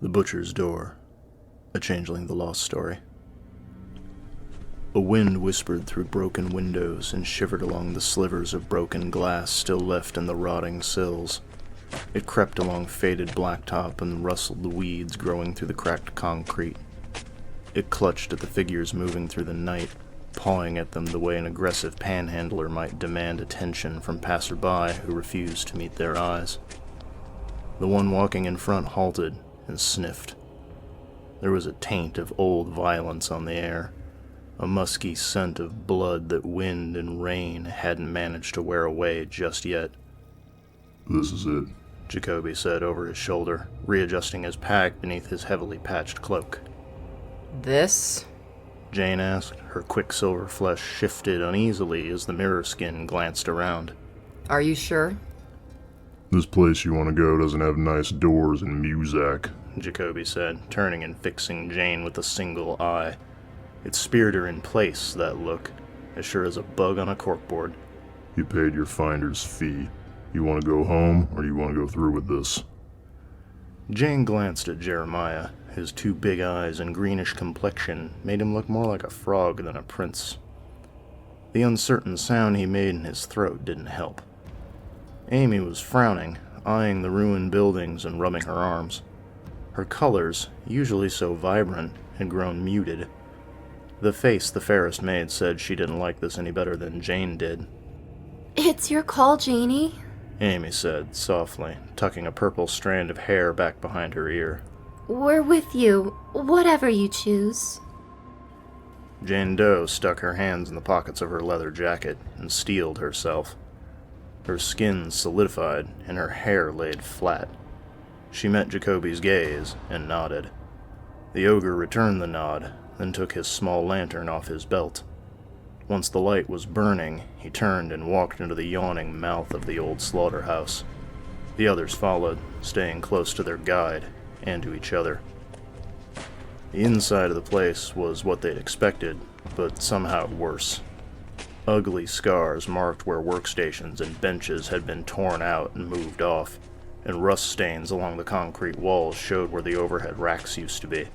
The Butcher's Door, A Changeling the Lost Story. A wind whispered through broken windows and shivered along the slivers of broken glass still left in the rotting sills. It crept along faded blacktop and rustled the weeds growing through the cracked concrete. It clutched at the figures moving through the night, pawing at them the way an aggressive panhandler might demand attention from passerby who refused to meet their eyes. The one walking in front halted and sniffed. There was a taint of old violence on the air, a musky scent of blood that wind and rain hadn't managed to wear away just yet. "This is it," Jacoby said over his shoulder, readjusting his pack beneath his heavily patched cloak. "This?" Jane asked. Her quicksilver flesh shifted uneasily as the mirror skin glanced around. "Are you sure?" "This place you want to go doesn't have nice doors and muzak," Jacoby said, turning and fixing Jane with a single eye. It speared her in place, that look, as sure as a bug on a corkboard. "You paid your finder's fee. You want to go home, or you want to go through with this?" Jane glanced at Jeremiah. His two big eyes and greenish complexion made him look more like a frog than a prince. The uncertain sound he made in his throat didn't help. Amy was frowning, eyeing the ruined buildings and rubbing her arms. Her colors, usually so vibrant, had grown muted. The face the fairest maid said she didn't like this any better than Jane did. "It's your call, Janie," Amy said, softly, tucking a purple strand of hair back behind her ear. "We're with you, whatever you choose." Jane Doe stuck her hands in the pockets of her leather jacket and steeled herself. Her skin solidified and her hair laid flat. She met Jacoby's gaze and nodded. The ogre returned the nod, then took his small lantern off his belt. Once the light was burning, he turned and walked into the yawning mouth of the old slaughterhouse. The others followed, staying close to their guide and to each other. The inside of the place was what they'd expected, but somehow worse. Ugly scars marked where workstations and benches had been torn out and moved off, and rust stains along the concrete walls showed where the overhead racks used to be.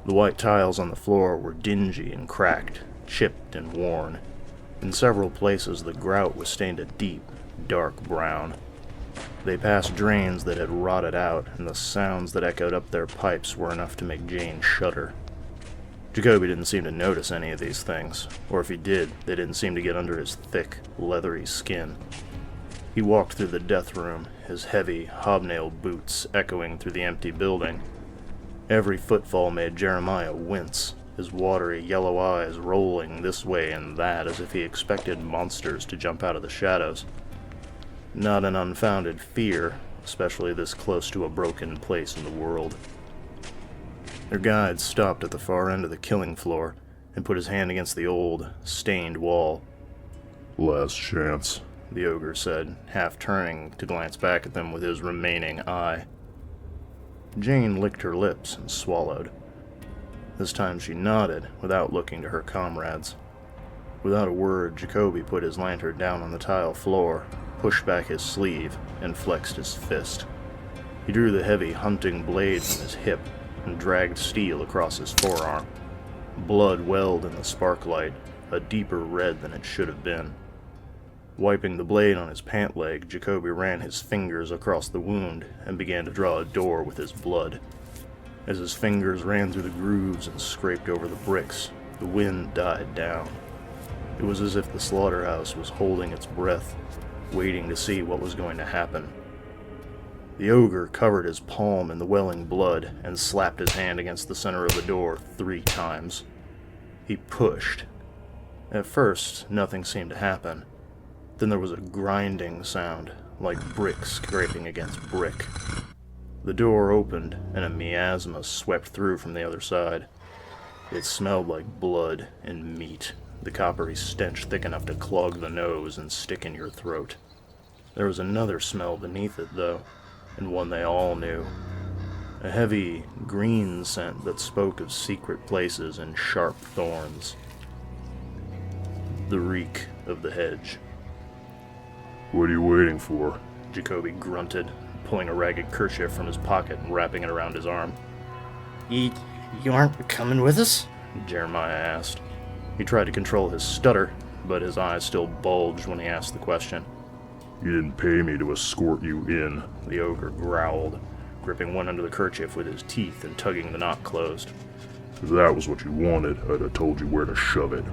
The white tiles on the floor were dingy and cracked, chipped and worn. In several places the grout was stained a deep, dark brown. They passed drains that had rotted out, and the sounds that echoed up their pipes were enough to make Jane shudder. Jacoby didn't seem to notice any of these things, or if he did, they didn't seem to get under his thick, leathery skin. He walked through the death room, his heavy, hobnailed boots echoing through the empty building. Every footfall made Jeremiah wince, his watery yellow eyes rolling this way and that as if he expected monsters to jump out of the shadows. Not an unfounded fear, especially this close to a broken place in the world. Their guide stopped at the far end of the killing floor and put his hand against the old, stained wall. "Last chance," the ogre said, half turning to glance back at them with his remaining eye. Jane licked her lips and swallowed. This time she nodded, without looking to her comrades. Without a word, Jacoby put his lantern down on the tile floor, pushed back his sleeve, and flexed his fist. He drew the heavy hunting blade from his hip and dragged steel across his forearm. Blood welled in the sparklight, a deeper red than it should have been. Wiping the blade on his pant leg, Jacoby ran his fingers across the wound and began to draw a door with his blood. As his fingers ran through the grooves and scraped over the bricks, the wind died down. It was as if the slaughterhouse was holding its breath, waiting to see what was going to happen. The ogre covered his palm in the welling blood and slapped his hand against the center of the door 3 times. He pushed. At first, nothing seemed to happen. Then there was a grinding sound, like brick scraping against brick. The door opened, and a miasma swept through from the other side. It smelled like blood and meat, the coppery stench thick enough to clog the nose and stick in your throat. There was another smell beneath it, though, and one they all knew. A heavy, green scent that spoke of secret places and sharp thorns. The reek of the hedge. "What are you waiting for?" Jacoby grunted, pulling a ragged kerchief from his pocket and wrapping it around his arm. You aren't coming with us? Jeremiah asked. He tried to control his stutter, but his eyes still bulged when he asked the question. You didn't pay me to escort you in, The ogre growled, gripping one end of the kerchief with his teeth and tugging the knot closed. If that was what you wanted, I'd have told you where to shove it.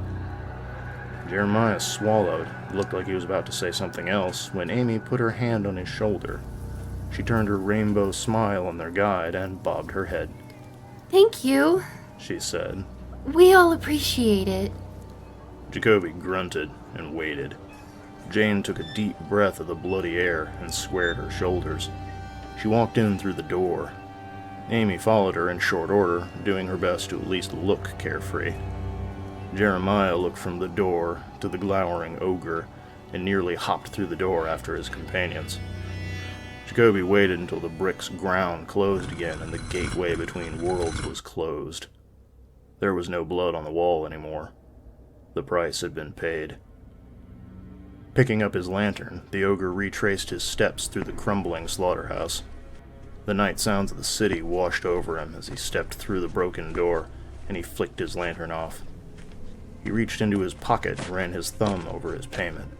Jeremiah swallowed. It looked like he was about to say something else when Amy put her hand on his shoulder. She turned her rainbow smile on their guide and bobbed her head. Thank you. She said. We all appreciate it. Jacoby grunted and waited. Jane took a deep breath of the bloody air and squared her shoulders. She walked in through the door. Amy followed her in short order, doing her best to at least look carefree. Jeremiah looked from the door to the glowering ogre and nearly hopped through the door after his companions. Jacoby waited until the brick's ground closed again and the gateway between worlds was closed. There was no blood on the wall anymore. The price had been paid. Picking up his lantern, the ogre retraced his steps through the crumbling slaughterhouse. The night sounds of the city washed over him as he stepped through the broken door, and he flicked his lantern off. He reached into his pocket and ran his thumb over his payment.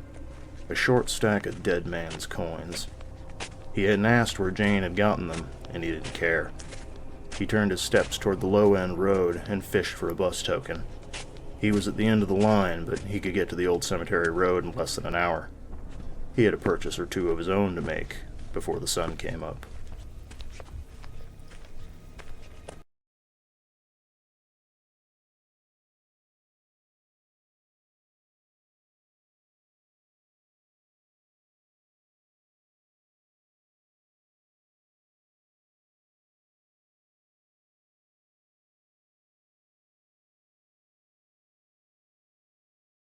A short stack of dead man's coins. He hadn't asked where Jane had gotten them, and he didn't care. He turned his steps toward the low-end road and fished for a bus token. He was at the end of the line, but he could get to the old cemetery road in less than an hour. He had a purchase or two of his own to make before the sun came up.